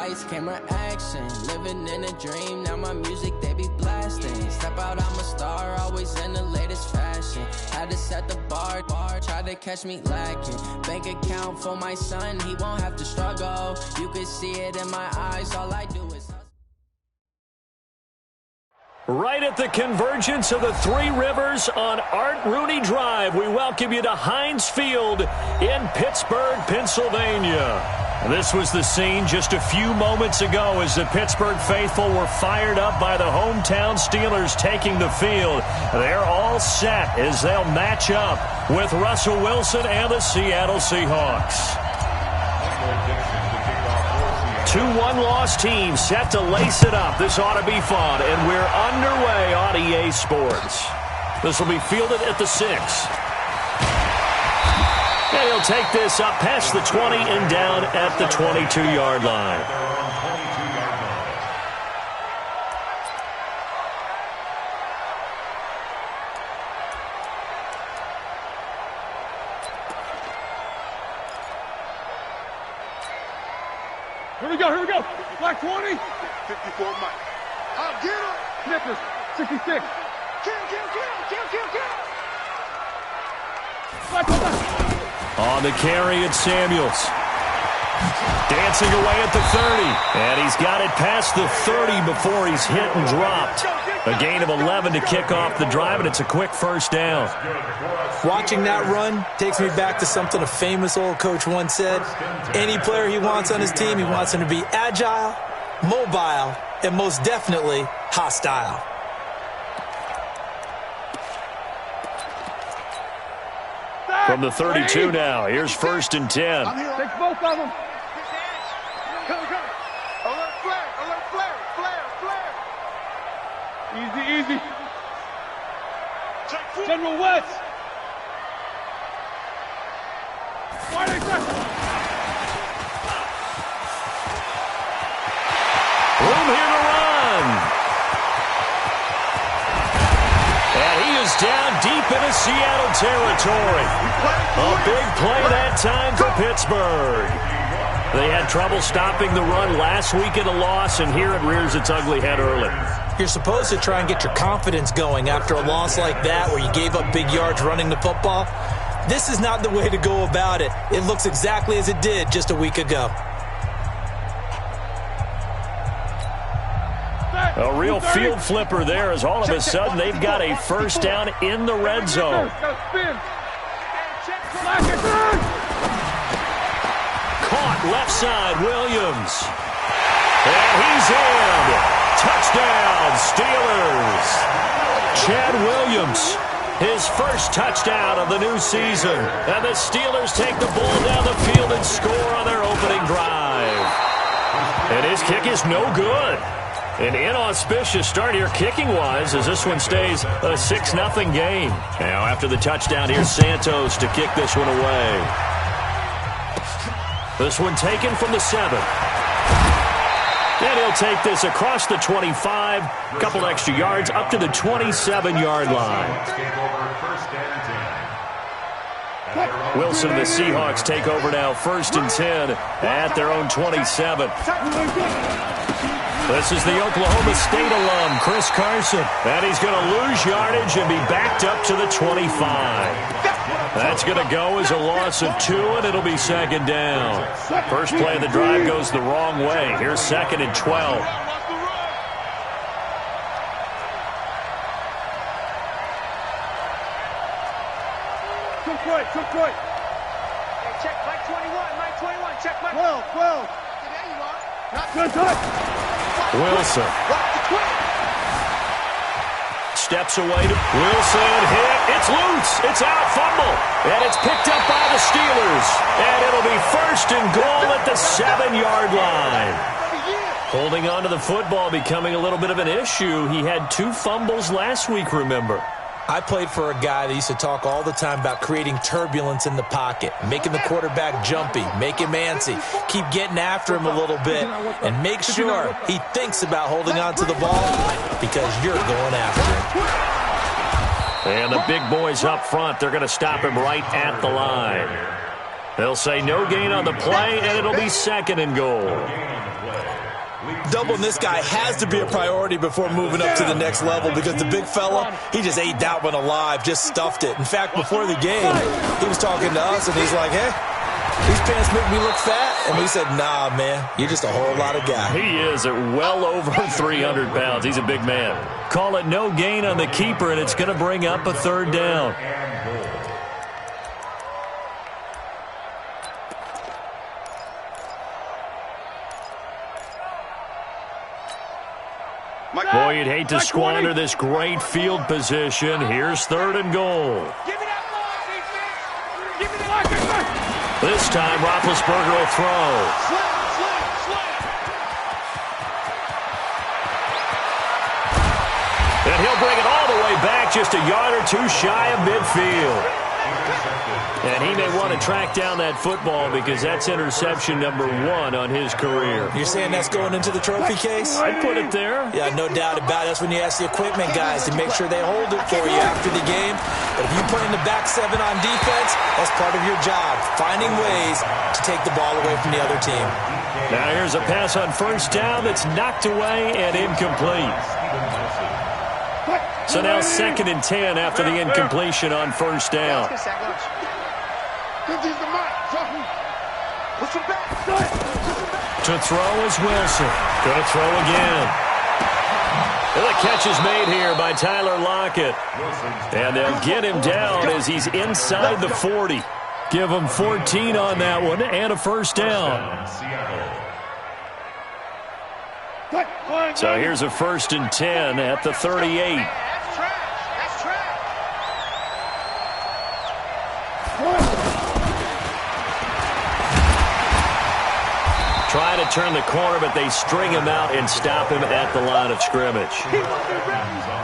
lights, camera, action. Living in a dream, now my music, they be blasting. Step out, I'm a star, always in the latest fashion. Had to set the bar, try to catch me lacking. Bank account for my son, he won't have to struggle. You can see it in my eyes, all I do is... Right at the convergence of the Three Rivers on Art Rooney Drive, we welcome you to Heinz Field in Pittsburgh, Pennsylvania. This was the scene just a few moments ago as the Pittsburgh faithful were fired up by the hometown Steelers taking the field. They're all set as they'll match up with Russell Wilson and the Seattle Seahawks. 2-1 loss team set to lace it up. This ought to be fun, and we're underway on EA Sports. This will be fielded at the 6. And he'll take this up past the 20 and down at the 22-yard line. Here we go. Black 20. 54 Mike. I'll get him. Snickers, 66. Kill. Black. On the carry, it's Samuels. Dancing away at the 30. And he's got it past the 30 before he's hit and dropped. A gain of 11 to kick off the drive, and it's a quick first down. Watching that run takes me back to something a famous old coach once said. Any player he wants on his team, he wants him to be agile, mobile, and most definitely hostile. From the 32 now, here's 1st and 10. Take both of them. Go. Alert flare. Easy. General West. Why they touch? Room here to run. And he is down deep into Seattle territory. A big play that time for Pittsburgh. They had trouble stopping the run last week in a loss, and here it rears its ugly head early. You're supposed to try and get your confidence going after a loss like that where you gave up big yards running the football. This is not the way to go about it. It looks exactly as it did just a week ago. A real field flipper there as all of a sudden they've got a first down in the red zone. Caught left side, Williams. And he's in. Touchdown, Steelers. Chad Williams, his first touchdown of the new season. And the Steelers take the ball down the field and score on their opening drive. And his kick is no good. An inauspicious start here kicking-wise as this one stays a 6-0 game. Now after the touchdown, here's Santos to kick this one away. This one taken from the 7. And he'll take this across the 25, a couple extra yards, up to the 27-yard line. Wilson and the Seahawks take over now, 1st and 10 at their own 27. This is the Oklahoma State alum, Chris Carson. And he's going to lose yardage and be backed up to the 25. That's going to go as a loss of 2, and it'll be 2nd down. First play of the drive goes the wrong way. Here's 2nd and 12. Took right. Hey, check Mike 21. Check Mike. 12. There you are. Good touch. Wilson. Steps away to Wilson. Hit. It's loose. It's out. Fumble. And it's picked up by the Steelers. And it'll be 1st and goal at the 7-yard line. Holding on to the football becoming a little bit of an issue. He had 2 fumbles last week, remember. I played for a guy that used to talk all the time about creating turbulence in the pocket, making the quarterback jumpy, make him antsy, keep getting after him a little bit, and make sure he thinks about holding on to the ball because you're going after him. And the big boys up front, they're going to stop him right at the line. They'll say no gain on the play, and it'll be 2nd and goal. Doubling this guy has to be a priority before moving up to the next level because the big fella, he just ate that one alive, just stuffed it. In fact, before the game, he was talking to us, and he's like, hey, these pants make me look fat. And we said, nah, man, you're just a whole lot of guy. He is at well over 300 pounds. He's a big man. Call it no gain on the keeper, and it's going to bring up a third down. Boy, you'd hate to squander this great field position. Here's third and goal. Give me that ball, defense. Give me that. This time, Roethlisberger will throw. And he'll bring it all the way back, just a yard or two shy of midfield. And he may want to track down that football because that's interception number 1 on his career. You're saying that's going into the trophy case? I'd put it there. Yeah, no doubt about it. That's when you ask the equipment guys to make sure they hold it for you after the game. But if you play in the back 7 on defense, that's part of your job, finding ways to take the ball away from the other team. Now here's a pass on first down that's knocked away and incomplete. So now 2nd and 10 after the incompletion on first down. To throw is Wilson. Going to throw again. And the catch is made here by Tyler Lockett. And they'll get him down as he's inside the 40. Give him 14 on that one and a first down. So here's a 1st and 10 at the 38. Try to turn the corner, but they string him out and stop him at the line of scrimmage.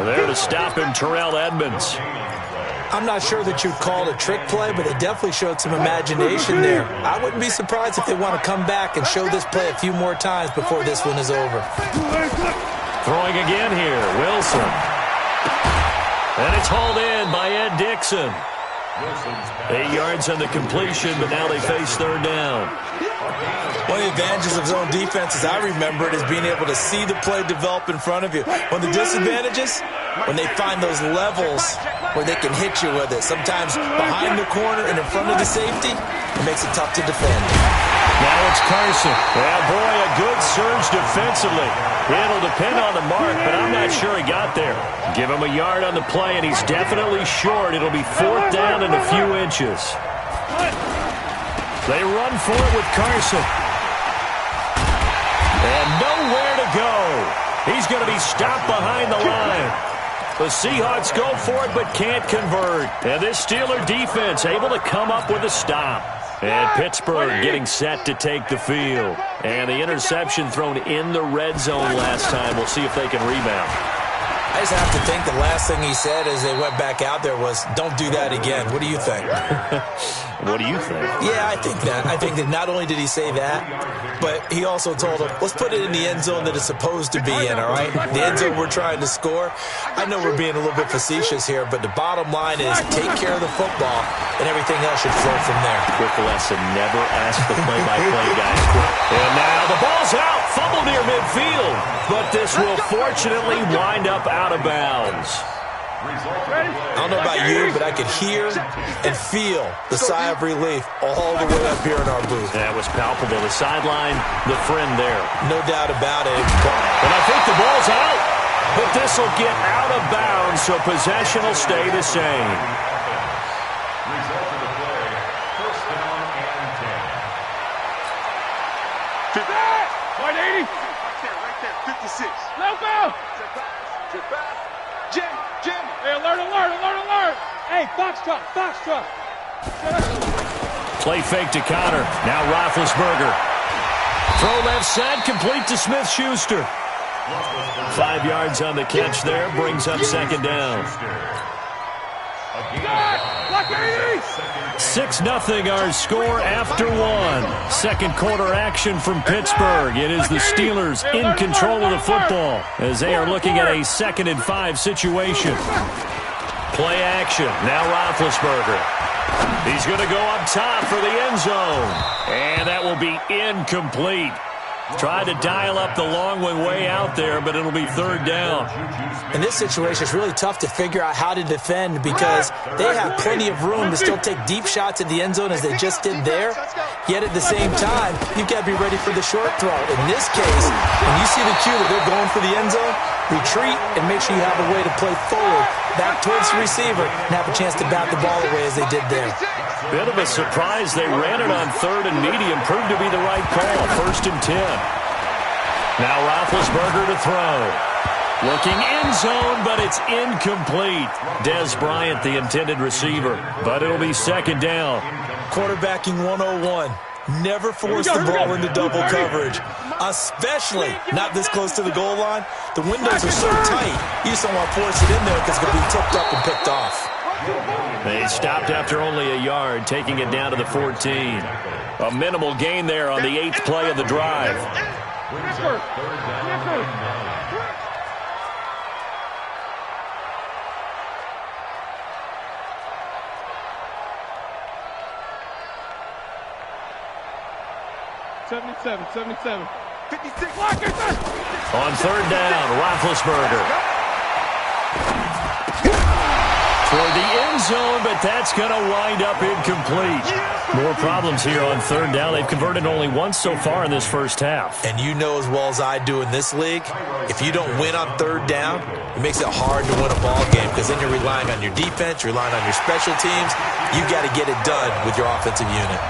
There to stop him, Terrell Edmonds. I'm not sure that you'd call it a trick play, but they definitely showed some imagination there. I wouldn't be surprised if they want to come back and show this play a few more times before this one is over. Throwing again here, Wilson. And it's hauled in by Ed Dixon. 8 yards on the completion, but now they face third down. One of the advantages of zone defense, as I remember it, is being able to see the play develop in front of you. One of the disadvantages, when they find those levels where they can hit you with it. Sometimes behind the corner and in front of the safety, it makes it tough to defend. Now it's Carson. Well, boy, a good surge defensively. It'll depend on the mark, but I'm not sure he got there. Give him a yard on the play, and he's definitely short. It'll be 4th down and a few inches. They run for it with Carson. And nowhere to go. He's going to be stopped behind the line. The Seahawks go for it but can't convert. And this Steeler defense able to come up with a stop. And Pittsburgh getting set to take the field. And the interception thrown in the red zone last time. We'll see if they can rebound. I just have to think the last thing he said as they went back out there was, don't do that again. What do you think? What do you think? Yeah, I think that. I think that not only did he say that, but he also told him, let's put it in the end zone that it's supposed to be in, all right? The end zone we're trying to score. I know we're being a little bit facetious here, but the bottom line is take care of the football, and everything else should flow from there. Quick lesson, never ask the play-by-play guys. And now the ball's out, fumble near midfield, but this will fortunately wind up out of bounds. I don't know about you, but I could hear and feel the sigh of relief all the way up here in our booth. That was palpable. The sideline, the friend there. No doubt about it. And I think the ball's out. But this will get out of bounds, so possession will stay the same. Result of the play, 1st down and 10. 180. Right there, 56. No ball. Jim. Hey, alert. Hey, Foxtrot. Play fake to Connor. Now Roethlisberger. Throw left side, complete to Smith-Schuster. 5 yards on the catch there, brings up 2nd down. 6-0 our score after 1. Second quarter action from Pittsburgh. It is the Steelers in control of the football as they are looking at a 2nd and 5 situation. Play action. Now Roethlisberger. He's going to go up top for the end zone. And that will be incomplete. Tried to dial up the long one way out there, but it'll be third down. In this situation, it's really tough to figure out how to defend because they have plenty of room to still take deep shots at the end zone as they just did there. Yet at the same time, you've got to be ready for the short throw. In this case, when you see the cue that they're going for the end zone, retreat and make sure you have a way to play forward, back towards the receiver, and have a chance to bat the ball away as they did there. Bit of a surprise. They ran it on third and medium. Proved to be the right call. 1st and 10. Now Roethlisberger to throw. Looking end zone, but it's incomplete. Dez Bryant, the intended receiver. But it'll be 2nd down. Quarterbacking 101. Never force the ball into double coverage, especially not this close to the goal line. The windows are so tight, you just don't want to force it in there because it's going to be tipped up and picked off. They stopped after only a yard, taking it down to the 14. A minimal gain there on the 8th play of the drive. '77, 56. On 3rd down, Roethlisberger. Toward the end zone, but that's going to wind up incomplete. More problems here on 3rd down. They've converted only once so far in this first half. And you know as well as I do in this league, if you don't win on 3rd down, it makes it hard to win a ball game because then you're relying on your defense, you're relying on your special teams. You've got to get it done with your offensive unit.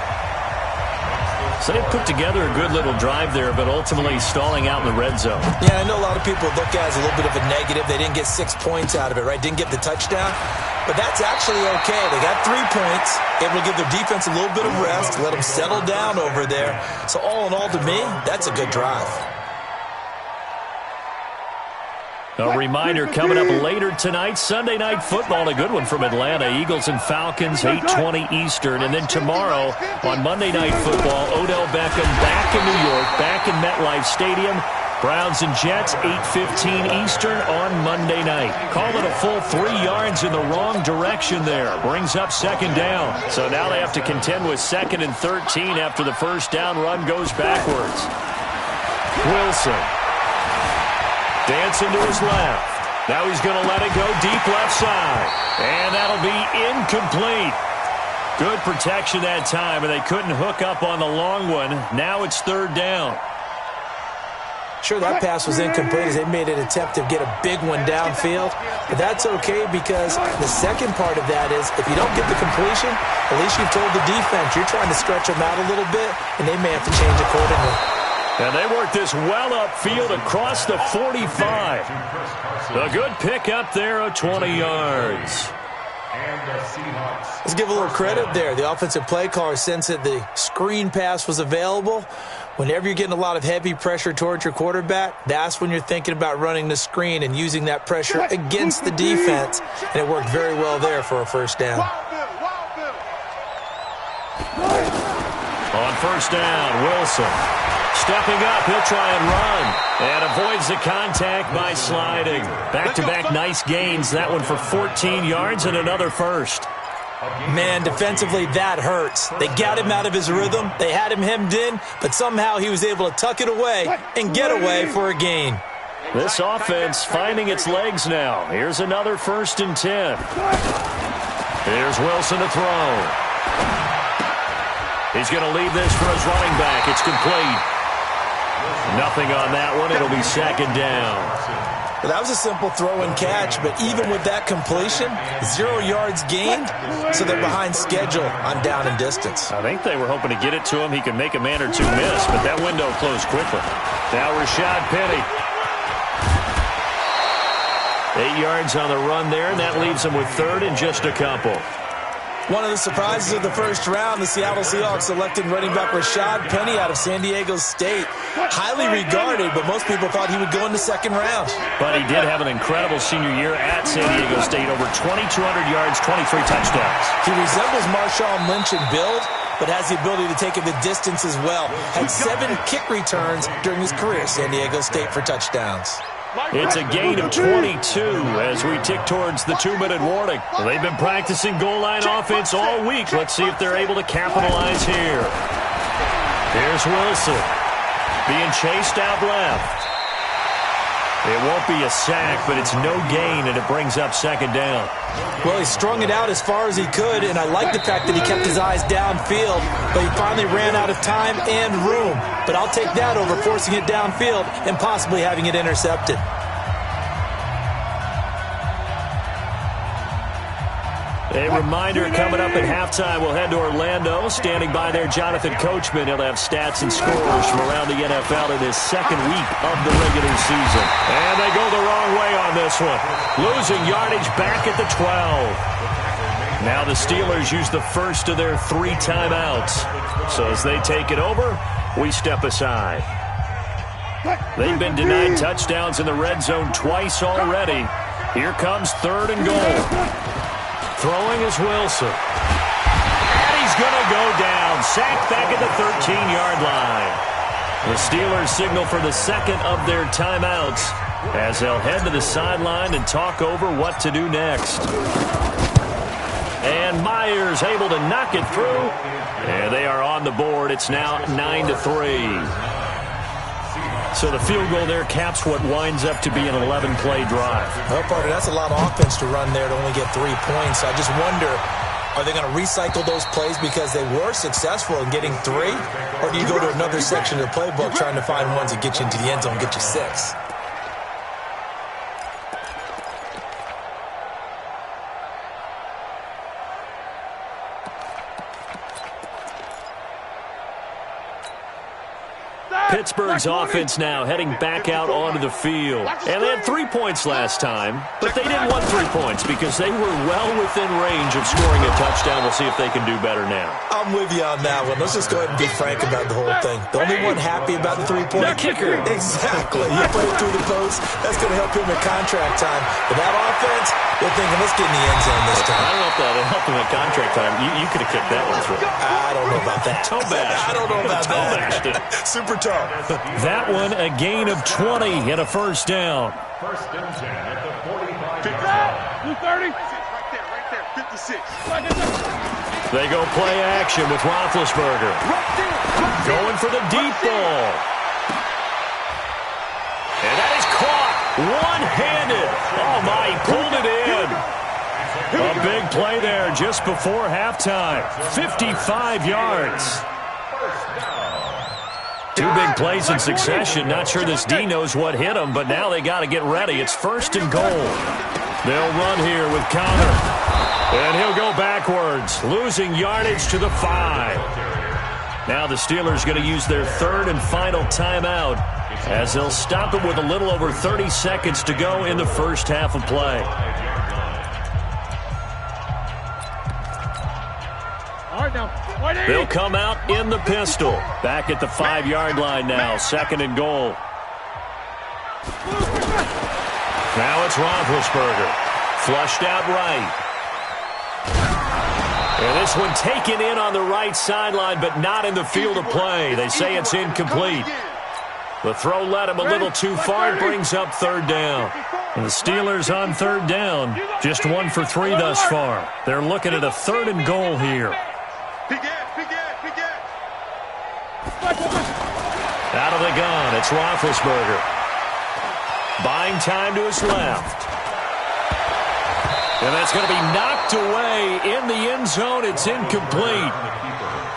So they put together a good little drive there, but ultimately stalling out in the red zone. Yeah, I know a lot of people look at it as a little bit of a negative. They didn't get 6 points out of it, right? Didn't get the touchdown. But that's actually okay. They got 3 points. Able to give their defense a little bit of rest, let them settle down over there. So all in all, to me, that's a good drive. A reminder coming up later tonight, Sunday Night Football, a good one from Atlanta. Eagles and Falcons, 8:20 Eastern. And then tomorrow on Monday Night Football, Odell Beckham back in New York, back in MetLife Stadium. Browns and Jets, 8:15 Eastern on Monday night. Call it a full 3 yards in the wrong direction there. Brings up 2nd down. So now they have to contend with 2nd and 13 after the first down run goes backwards. Wilson. Dancing to his left. Now he's going to let it go deep left side. And that'll be incomplete. Good protection that time, and they couldn't hook up on the long one. Now it's 3rd down. Sure, that pass was incomplete as they made an attempt to get a big one downfield. But that's okay because the second part of that is if you don't get the completion, at least you've told the defense you're trying to stretch them out a little bit, and they may have to change accordingly. And they work this well upfield across the 45. A good pick up there of 20 yards. Let's give a little credit there. The offensive play caller sensed that the screen pass was available. Whenever you're getting a lot of heavy pressure towards your quarterback, that's when you're thinking about running the screen and using that pressure against the defense. And it worked very well there for a 1st down. On 1st down, Wilson. Stepping up, he'll try and run. And avoids the contact by sliding. Back-to-back nice gains. That one for 14 yards and another 1st. Man, defensively, that hurts. They got him out of his rhythm. They had him hemmed in, but somehow he was able to tuck it away and get away for a gain. This offense finding its legs now. Here's another 1st and 10. Here's Wilson to throw. He's going to leave this for his running back. It's complete. Nothing on that one. It'll be 2nd down. Well, that was a simple throw and catch, but even with that completion, 0 yards gained, so they're behind schedule on down and distance. I think they were hoping to get it to him. He could make a man or two miss, but that window closed quickly. Now Rashad Penny. 8 yards on the run there, and that leaves him with 3rd and just a couple. One of the surprises of the first round, the Seattle Seahawks selected running back Rashad Penny out of San Diego State. Highly regarded, but most people thought he would go in the 2nd round. But he did have an incredible senior year at San Diego State. Over 2,200 yards, 23 touchdowns. He resembles Marshawn Lynch in build, but has the ability to take it the distance as well. Had 7 kick returns during his career at San Diego State for touchdowns. It's a gain of 22 as we tick towards the 2-minute warning. Well, they've been practicing goal line offense all week. Let's see if they're able to capitalize here. Here's Wilson. being chased out left. It won't be a sack, but it's no gain, and it brings up second down. Well, he strung it out as far as he could, and I like the fact that he kept his eyes downfield, but he finally ran out of time and room. But I'll take that over forcing it downfield and possibly having it intercepted. A reminder coming up at halftime, we'll head to Orlando. Standing by there, Jonathan Coachman. He'll have stats and scores from around the NFL in his second week of the regular season. And they go the wrong way on this one. Losing yardage back at the 12. Now the Steelers use the first of their 3 timeouts. So as they take it over, we step aside. They've been denied touchdowns in the red zone twice already. Here comes 3rd and goal. Throwing is Wilson. And he's going to go down. Sacked back at the 13-yard line. The Steelers signal for the second of their timeouts as they'll head to the sideline and talk over what to do next. And Myers able to knock it through. And they are on the board. It's now 9-3. So the field goal there caps what winds up to be an 11-play drive. Well, partner, that's a lot of offense to run there to only get 3 points. I just wonder, are they going to recycle those plays because they were successful in getting 3? Or do you go to another section of the playbook trying to find ones that get you into the end zone and get you 6? Pittsburgh's offense now heading back out onto the field. And they had 3 points last time, but they didn't want 3 points because they were well within range of scoring a touchdown. We'll see if they can do better now. I'm with you on that one. Let's just go ahead and be frank about the whole thing. The only one happy about the 3-point kicker. Exactly. You put it through the post. That's going to help him in contract time. But that offense, they're thinking, let's get in the end zone this time. I don't know if that helped him at contract time. You could have kicked that one through. I don't know about that. Toe bash. I don't know about that. Super toe. That one, a gain of 20 and a first down. First and 10 at the 45. 230. Right there. 56. They go play action with Roethlisberger. Going for the deep ball. And that is caught one-handed. Oh, my, he pulled it in. A big play there just before halftime. 55 yards. 2 big plays in succession. Not sure this D knows what hit him, but now they got to get ready. It's 1st and goal. They'll run here with Connor. And he'll go backwards, losing yardage to the 5. Now the Steelers going to use their 3rd and final timeout as they'll stop it with a little over 30 seconds to go in the first half of play. They'll come out in the pistol. Back at the 5-yard line now. 2nd and goal. Now it's Roethlisberger. Flushed out right. And this one taken in on the right sideline, but not in the field of play. They say it's incomplete. The throw led him a little too far. It brings up 3rd down. And the Steelers on 3rd down. Just 1 for 3 thus far. They're looking at a 3rd and goal here. Out of the gun, it's Roethlisberger. Buying time to his left. And that's going to be knocked away in the end zone. It's incomplete.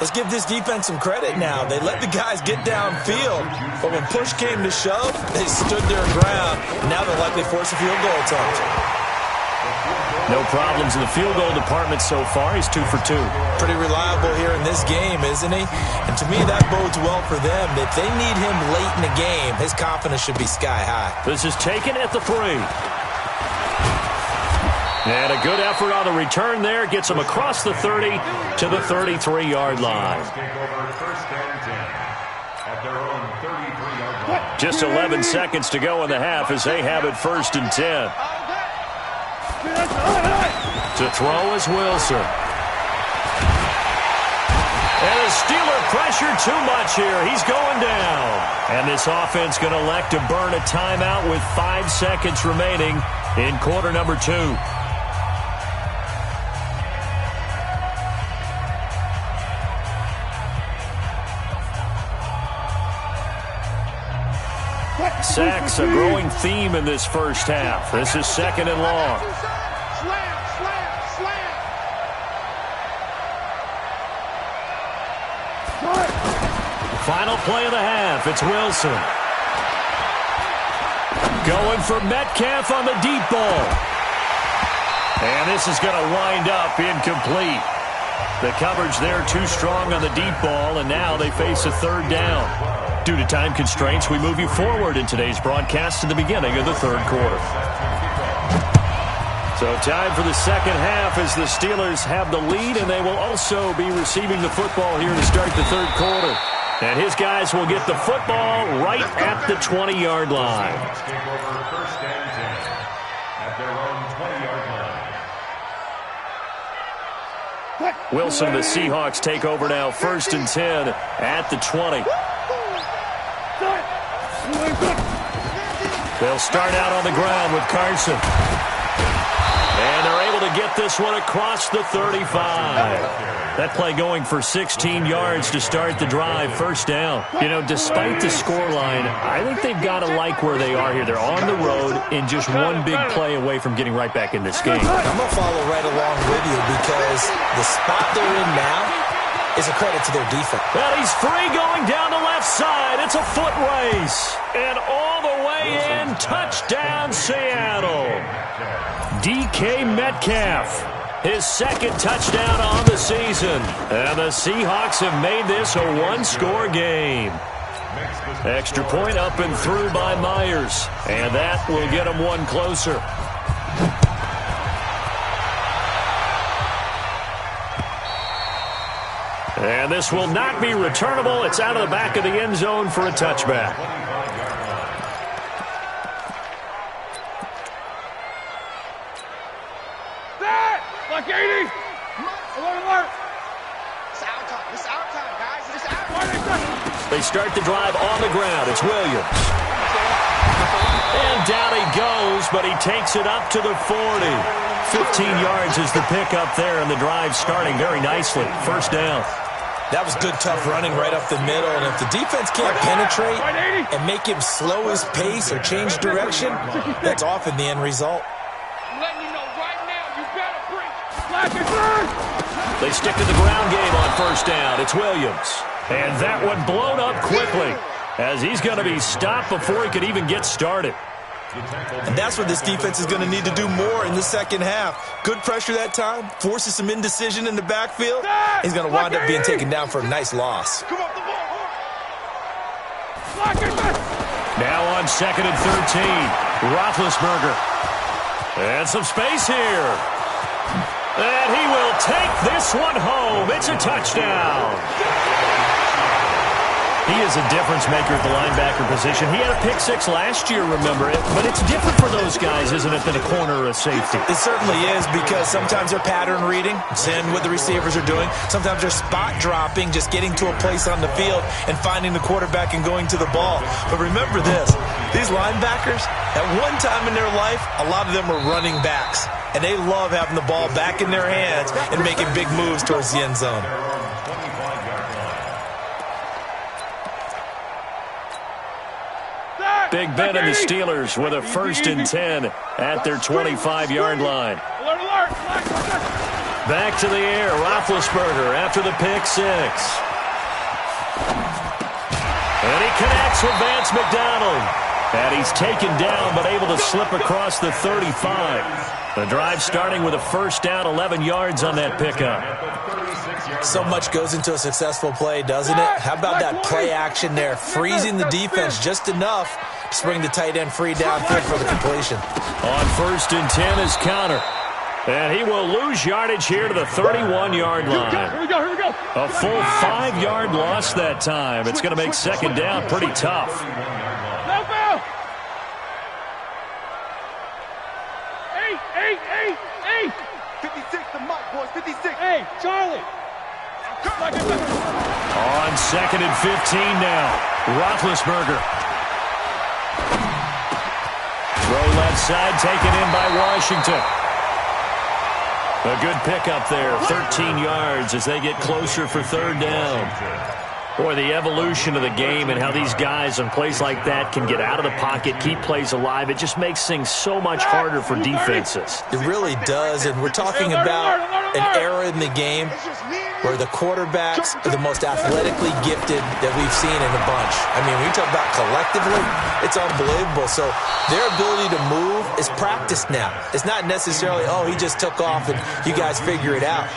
Let's give this defense some credit now. They let the guys get downfield, but when push came to shove, they stood their ground. Now they'll likely force a field goal attempt. No problems in the field goal department so far. He's 2 for 2. Pretty reliable here in this game, isn't he? And to me, that bodes well for them. If they need him late in the game, his confidence should be sky high. This is taken at the 3. And a good effort on the return there. Gets him across the 30 to the 33-yard line. Just 11 seconds to go in the half as they have it 1st and 10. To throw is Wilson. And the Steeler pressure too much here. He's going down. And this offense going to elect to burn a timeout with 5 seconds remaining in quarter number 2. sacks, a growing theme in this first half. This is 2nd and long. Slam, slam, slam. Final play of the half. It's Wilson. Going for Metcalf on the deep ball. And this is going to wind up incomplete. The coverage there too strong on the deep ball, and now they face a 3rd down. Due to time constraints, we move you forward in today's broadcast to the beginning of the 3rd quarter. So time for the 2nd half as the Steelers have the lead, and they will also be receiving the football here to start the 3rd quarter. And his guys will get the football right at the 20-yard line. Take over 1st and 10 at their own 20-yard line. Wilson, the Seahawks take over now, 1st and 10 at the 20. They'll start out on the ground with Carson. And they're able to get this one across the 35. That play going for 16 yards to start the drive, 1st down. You know, despite the scoreline, I think they've got to like where they are here. They're on the road and just one big play away from getting right back in this game. I'm going to follow right along with you because the spot they're in now is a credit to their defense. Well, he's free going down the left side. It's a foot race. And all the way in, touchdown Seattle. DK Metcalf. His 2nd touchdown on the season. And the Seahawks have made this a 1-score game. Extra point up and through by Myers. And that will get them one closer. And this will not be returnable. It's out of the back of the end zone for a touchback. Like 80! Alert, alert! It's our time. It's our time, guys. It's our time. They start the drive on the ground. It's Williams. And down he goes, but he takes it up to the 40. 15 yards is the pickup there, and the drive starting very nicely. 1st down. That was good, tough running right up the middle. And if the defense can't penetrate and make him slow his pace or change direction, that's often the end result. I'm letting you know right now, you better bring. They stick to the ground game on 1st down. It's Williams. And that one blown up quickly as he's going to be stopped before he could even get started. And that's what this defense is going to need to do more in the 2nd half. Good pressure that time, forces some indecision in the backfield. He's going to wind up being taken down for a nice loss. Now on 2nd and 13, Roethlisberger. And some space here. And he will take this one home. It's a touchdown. He is a difference maker at the linebacker position. He had a pick 6 last year, remember it. But it's different for those guys, isn't it, than a corner or a safety? It certainly is, because sometimes they're pattern reading, seeing what the receivers are doing. Sometimes they're spot dropping, just getting to a place on the field and finding the quarterback and going to the ball. But remember this, these linebackers, at one time in their life, a lot of them were running backs. And they love having the ball back in their hands and making big moves towards the end zone. Big Ben and the Steelers with a 1st and 10 at their 25-yard line. Back to the air, Roethlisberger after the pick 6. And he connects with Vance McDonald. And he's taken down but able to slip across the 35. The drive starting with a 1st down, 11 yards on that pickup. So much goes into a successful play, doesn't it? How about that play action there, freezing the defense just enough to bring the tight end free downfield for the completion. On 1st and 10 is Connor. And he will lose yardage here to the 31-yard line. Here we go. A full 5-yard loss that time. It's going to make 2nd down pretty tough. Hey! 56 the mark, boys. 56. Hey, Charlie. On 2nd and 15 now. Roethlisberger. Throw left side, taken in by Washington. A good pickup there, 13 yards as they get closer for 3rd down. Boy, the evolution of the game and how these guys on plays like that can get out of the pocket, keep plays alive, it just makes things so much harder for defenses. It really does, and we're talking about an era in the game where the quarterbacks are the most athletically gifted that we've seen in a bunch. I mean, when you talk about collectively, it's unbelievable. So their ability to move is practiced now. It's not necessarily, oh, he just took off and you guys figure it out.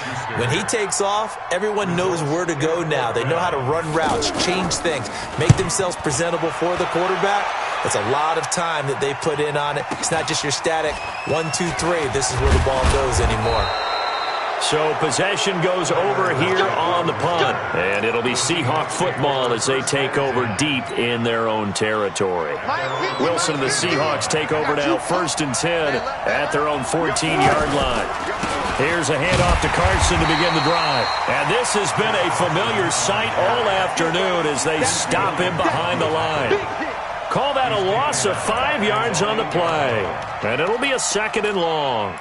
When he takes off, everyone knows where to go now. They know how to run routes, change things, make themselves presentable for the quarterback. That's a lot of time that they put in on it. It's not just your static 1, 2, 3. This is where the ball goes anymore. So possession goes over here on the punt. And it'll be Seahawk football as they take over deep in their own territory. Wilson and the Seahawks take over now 1st and 10 at their own 14-yard line. Here's a handoff to Carson to begin the drive. And this has been a familiar sight all afternoon as they stop him behind the line. Call that a loss of 5 yards on the play. And it'll be a 2nd and long.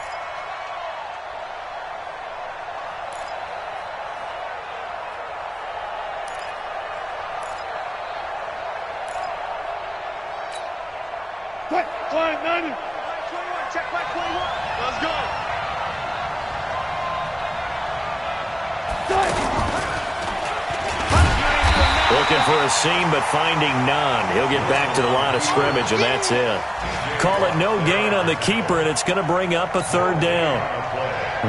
Check back 21. Let's go. Looking for a seam, but finding none. He'll get back to the line of scrimmage, and that's it. Call it no gain on the keeper, and it's going to bring up a 3rd down.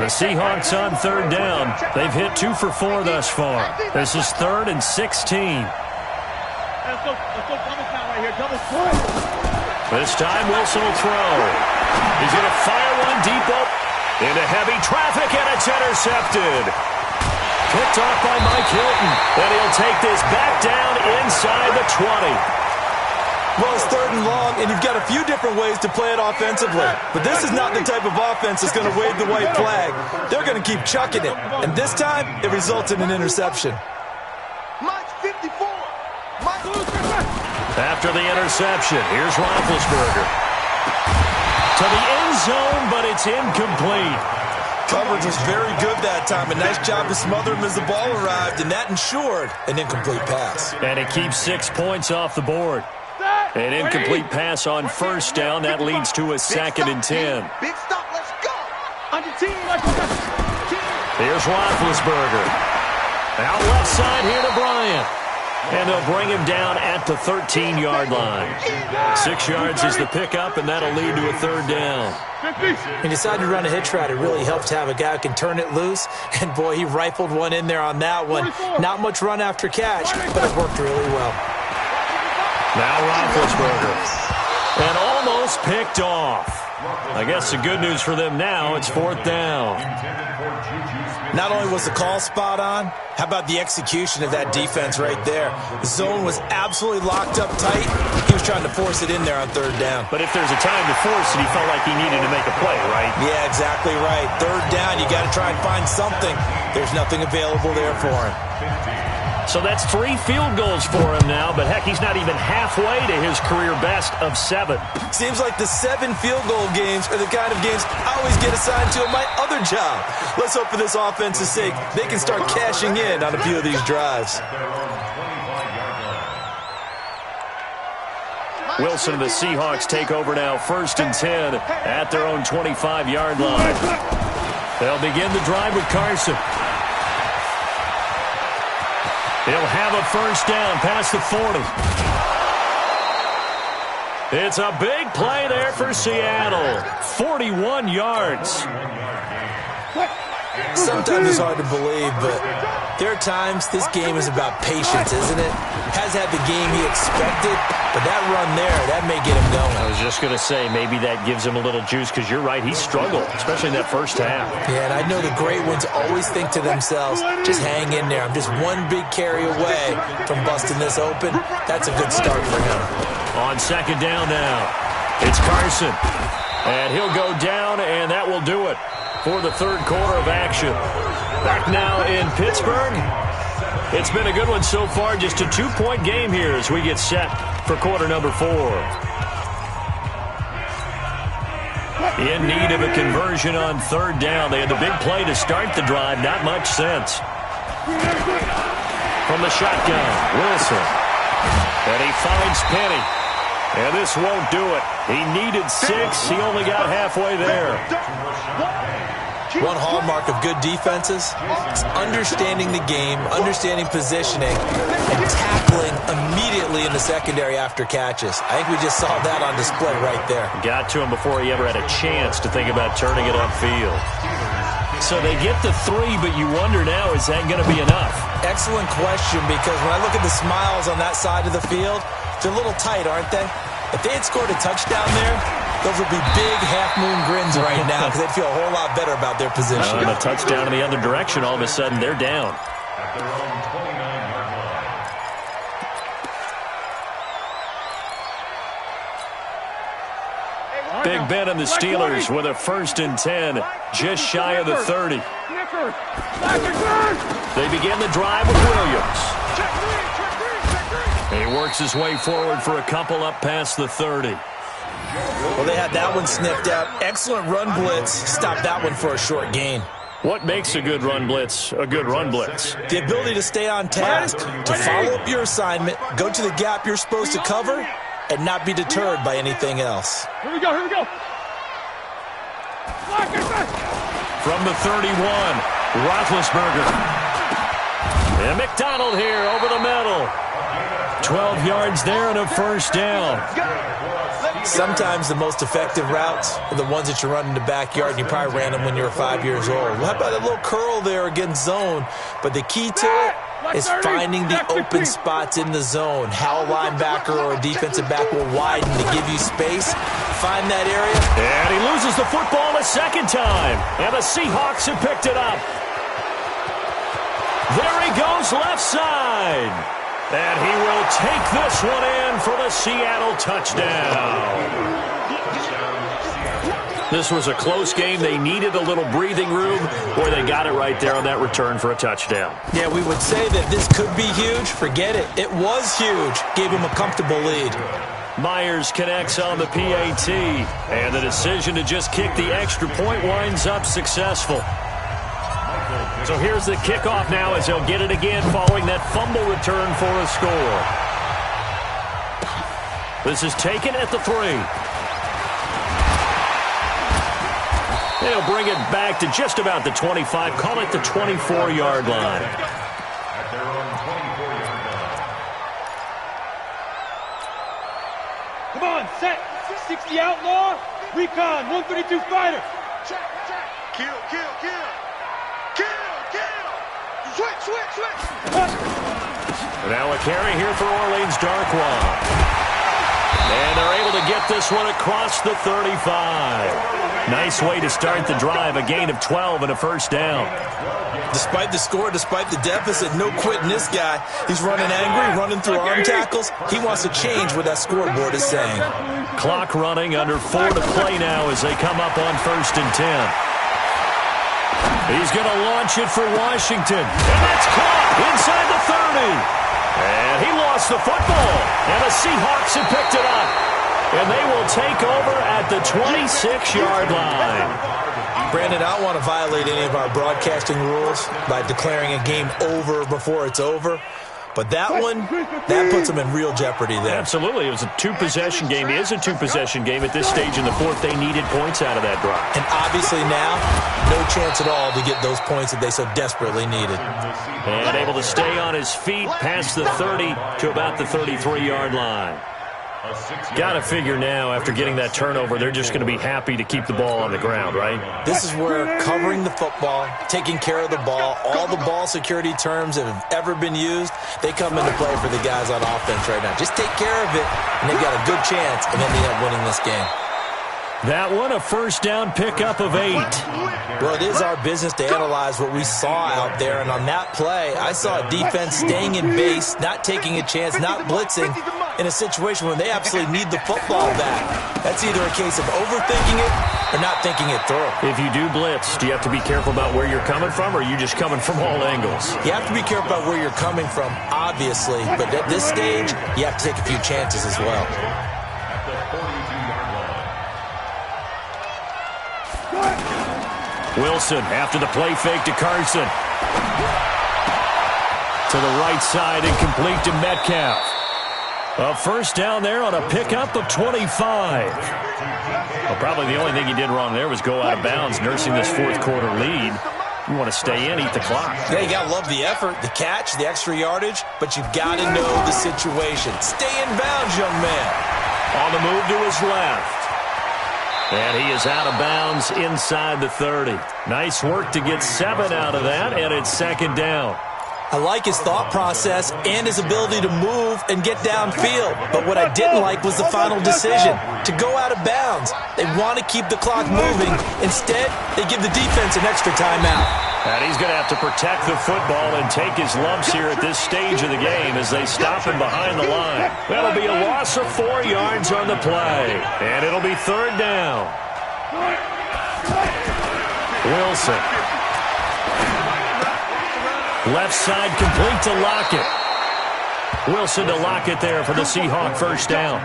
The Seahawks on 3rd down. They've hit 2 for 4 thus far. This is 3rd and 16. Let's go double count right here. Double swing. This time Wilson will throw. He's going to fire one deep up into heavy traffic, and it's intercepted. Picked off by Mike Hilton, and he'll take this back down inside the 20. Well, it's 3rd and long, and you've got a few different ways to play it offensively. But this is not the type of offense that's going to wave the white flag. They're going to keep chucking it. And this time, it results in an interception. Mike 54. After the interception, here's Roethlisberger. To the end zone, but it's incomplete. Coverage was very good that time. A nice job to smother him as the ball arrived, and that ensured an incomplete pass. And it keeps 6 points off the board. An incomplete pass on 1st down. That leads to a 2nd and 10. Big stop, let's go. Under team. Here's Roethlisberger. Out left side here to Bryant. And they'll bring him down at the 13-yard line. 6 yards is the pickup, and that'll lead to a 3rd down. He decided to run a hitch route. It really helped to have a guy who can turn it loose. And, boy, he rifled one in there on that one. Not much run after catch, but it worked really well. Now Roethlisberger. And almost picked off. I guess the good news for them now, it's 4th down. Not only was the call spot on, how about the execution of that defense right there? The zone was absolutely locked up tight. He was trying to force it in there on 3rd down. But if there's a time to force it, he felt like he needed to make a play, right? Yeah, exactly right. 3rd down, you got to try and find something. There's nothing available there for him. So that's 3 field goals for him now, but heck, he's not even halfway to his career best of 7. Seems like the 7 field goal games are the kind of games I always get assigned to in my other job. Let's hope for this offense's sake they can start cashing in on a few of these drives. Wilson and the Seahawks take over now 1st and 10 at their own 25-yard line. They'll begin the drive with Carson. He'll have a 1st down past the 40. It's a big play there for Seattle. 41 yards. Sometimes it's hard to believe, but there are times this game is about patience, isn't it? Has had the game he expected, but that run there, that may get him going. I was just going to say, maybe that gives him a little juice, because you're right, he struggled, especially in that 1st half. Yeah, and I know the great ones always think to themselves, just hang in there. I'm just one big carry away from busting this open. That's a good start for him. On 2nd down now, it's Carson. And he'll go down, and that will do it for the 3rd quarter of action. Back now in Pittsburgh. It's been a good one so far. Just a 2-point game here as we get set for quarter number 4. In need of a conversion on 3rd down. They had the big play to start the drive. Not much sense. from the shotgun. Wilson. And he finds Penny. And this won't do it. He needed 6. He only got halfway there. One hallmark of good defenses is understanding the game, understanding positioning, and tackling immediately in the secondary after catches. I think we just saw that on display right there. Got to him before he ever had a chance to think about turning it upfield. So they get the 3, but you wonder now, is that going to be enough? Excellent question, because when I look at the smiles on that side of the field, they're a little tight, aren't they? If they had scored a touchdown there, those would be big half-moon grins right now because they'd feel a whole lot better about their position. And a touchdown in the other direction, all of a sudden they're down. At their own 29-yard line. Big Ben and the Steelers with a 1st and 10, just shy of the 30. They begin the drive with Williams. He works his way forward for a couple up past the 30. Well, they had that one sniffed out. Excellent run blitz. Stopped that one for a short gain. What makes a good run blitz a good run blitz? The ability to stay on task, to follow up your assignment, go to the gap you're supposed to cover, and not be deterred by anything else. Here we go, here we go. From the 31, Roethlisberger. And McDonald here over the middle. 12 yards there and a 1st down. Sometimes the most effective routes are the ones that you run in the backyard, and you probably ran them when you were 5 years old. Well, how about a little curl there against zone? But the key to it is finding the open spots in the zone. How a linebacker or a defensive back will widen to give you space. Find that area. And he loses the football a second time. And the Seahawks have picked it up. There he goes left side. And he will take this one in for the Seattle touchdown. This was a close game. They needed a little breathing room, or they got it right there on that return for a touchdown. Yeah, we would say that this could be huge. Forget it. It was huge. Gave him a comfortable lead. Myers connects on the PAT, and the decision to just kick the extra point winds up successful. So here's the kickoff now as they'll get it again following that fumble return for a score. This is taken at the 3. They'll bring it back to just about the 25, call it the 24-yard line. At their own 24-yard line. Come on, set. 60 outlaw. Recon, 132 fighter. Check. Kill. Switch. Now a carry here for Orleans Darkwa. And they're able to get this one across the 35. Nice way to start the drive, a gain of 12 and a 1st down. Despite the score, despite the deficit, no quitting this guy. He's running angry, running through arm tackles. He wants to change what that scoreboard is saying. Clock running, under 4 to play now as they come up on 1st and 10. He's going to launch it for Washington. And that's caught inside the 30. And he lost the football. And the Seahawks have picked it up. And they will take over at the 26-yard line. Brandon, I don't want to violate any of our broadcasting rules by declaring a game over before it's over. But that one, that puts them in real jeopardy there. Absolutely. It was a 2-possession game. It is a 2-possession game at this stage in the 4th. They needed points out of that drive. And obviously now, no chance at all to get those points that they so desperately needed. And able to stay on his feet past the 30 to about the 33-yard line. Got to figure now, after getting that turnover, they're just going to be happy to keep the ball on the ground, right? This is where covering the football, taking care of the ball, all the ball security terms that have ever been used, they come into play for the guys on offense right now. Just take care of it, and they've got a good chance of ending up winning this game. That one, a 1st down pickup of 8. Well, it is our business to analyze what we saw out there, and on that play, I saw a defense staying in base, not taking a chance, not blitzing, in a situation where they absolutely need the football back. That's either a case of overthinking it or not thinking it through. If you do blitz, do you have to be careful about where you're coming from, or are you just coming from all angles? You have to be careful about where you're coming from, obviously, but at this stage, you have to take a few chances as well. At the 42-yard line. Wilson after the play fake to Carson. To the right side and complete to Metcalf. A first down there on a pickup of 25. Well, probably the only thing he did wrong there was go out of bounds, nursing this fourth quarter lead. You want to stay in, eat the clock. Yeah, you got to love the effort, the catch, the extra yardage, but you've got to know the situation. Stay in bounds, young man. On the move to his left. And he is out of bounds inside the 30. Nice work to get 7 out of that, and it's second down. I like his thought process and his ability to move and get downfield. But what I didn't like was the final decision, to go out of bounds. They want to keep the clock moving. Instead, they give the defense an extra timeout. And he's going to have to protect the football and take his lumps here at this stage of the game as they stop him behind the line. That'll be a loss of 4 yards on the play. And it'll be third down. Wilson. Left side complete to Lockett. Wilson to Lockett there for the Seahawk first down.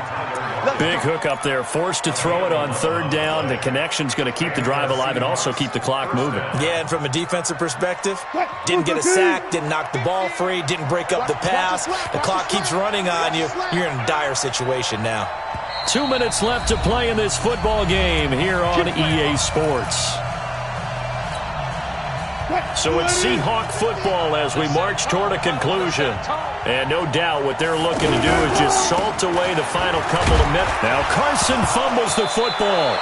Big hook up there, forced to throw it on third down. The connection's going to keep the drive alive and also keep the clock moving. Yeah, and from a defensive perspective, didn't get a sack, didn't knock the ball free, didn't break up the pass. The clock keeps running on you. You're in a dire situation now. 2 minutes left to play in this football game here on EA Sports. So it's Seahawk football as we march toward a conclusion. And no doubt what they're looking to do is just salt away the final couple of minutes. Now Carson fumbles the football.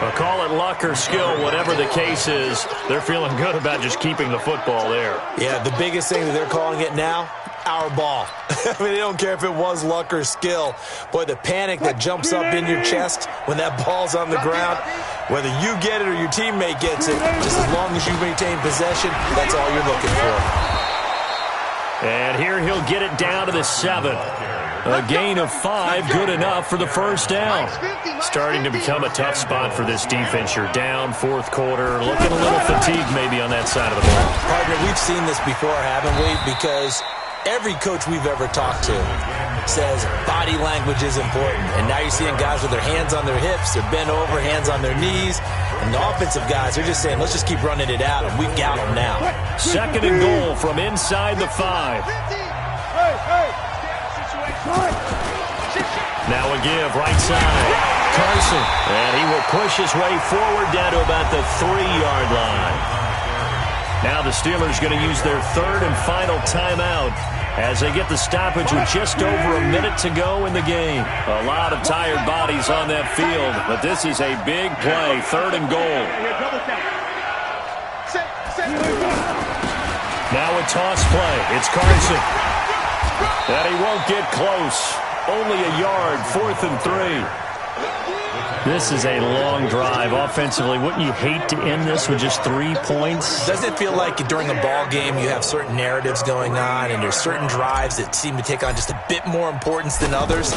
Well, call it luck or skill, whatever the case is, they're feeling good about just keeping the football there. Yeah, the biggest thing that they're calling it now, our ball. I mean, they don't care if it was luck or skill. Boy, the panic that jumps up in your chest when that ball's on the ground, whether you get it or your teammate gets it, just as long as you maintain possession, that's all you're looking for. And here he'll get it down to the 7. A gain of 5, good enough for the first down. Starting to become a tough spot for this defense. You're down fourth quarter, looking a little fatigued maybe on that side of the ball. Partner, we've seen this before, haven't we? Because every coach we've ever talked to says body language is important. And now you're seeing guys with their hands on their hips, they're bent over, hands on their knees. And the offensive guys are just saying, let's just keep running it out, and we've got them now. Second and goal from inside the 5. Now a give, right side. Carson. And he will push his way forward down to about the 3-yard line. Now the Steelers going to use their third and final timeout as they get the stoppage with just over a minute to go in the game. A lot of tired bodies on that field, but this is a big play, third and goal. Now a toss play. It's Carson. And he won't get close. Only a yard, 4th and 3. This is a long drive offensively. Wouldn't you hate to end this with just 3 points? Doesn't it feel like during a ball game you have certain narratives going on and there's certain drives that seem to take on just a bit more importance than others?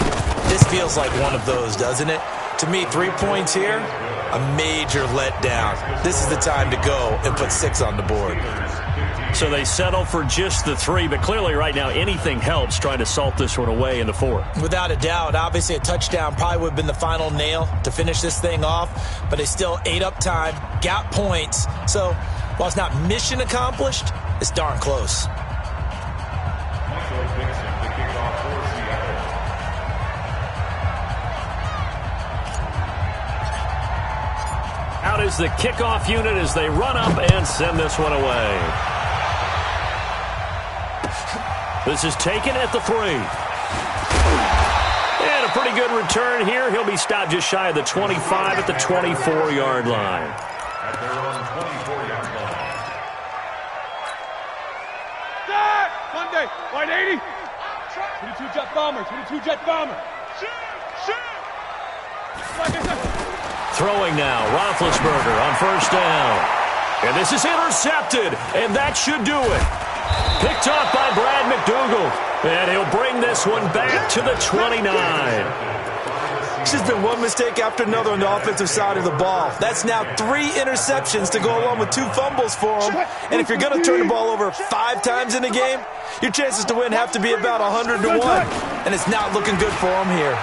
This feels like one of those, doesn't it? To me, 3 points here, a major letdown. This is the time to go and put 6 on the board. So they settle for just the 3, but clearly right now anything helps trying to salt this one away in the 4th. Without a doubt, obviously a touchdown probably would have been the final nail to finish this thing off, but they still ate up time, got points. So while it's not mission accomplished, it's darn close. Out is the kickoff unit as they run up and send this one away. This is taken at the 3. And a pretty good return here. He'll be stopped just shy of the 25 at the 24-yard line. At their own 24-yard line. Start! Monday, white 80. 22 jet bomber, 22 jet bomber. Shoot! Throwing now, Roethlisberger on first down. And this is intercepted, and that should do it. Picked off by Brad McDougal, and he'll bring this one back to the 29. It's just been one mistake after another on the offensive side of the ball. That's now 3 interceptions to go along with 2 fumbles for him. And if you're going to turn the ball over 5 times in a game, your chances to win have to be about 100 to 1. And it's not looking good for him here.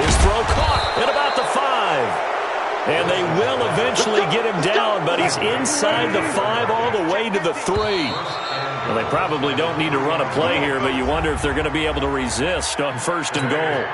His throw caught at about the 5. And they will eventually get him down, but he's inside the 5 all the way to the 3. Well, they probably don't need to run a play here, but you wonder if they're going to be able to resist on 1st and goal.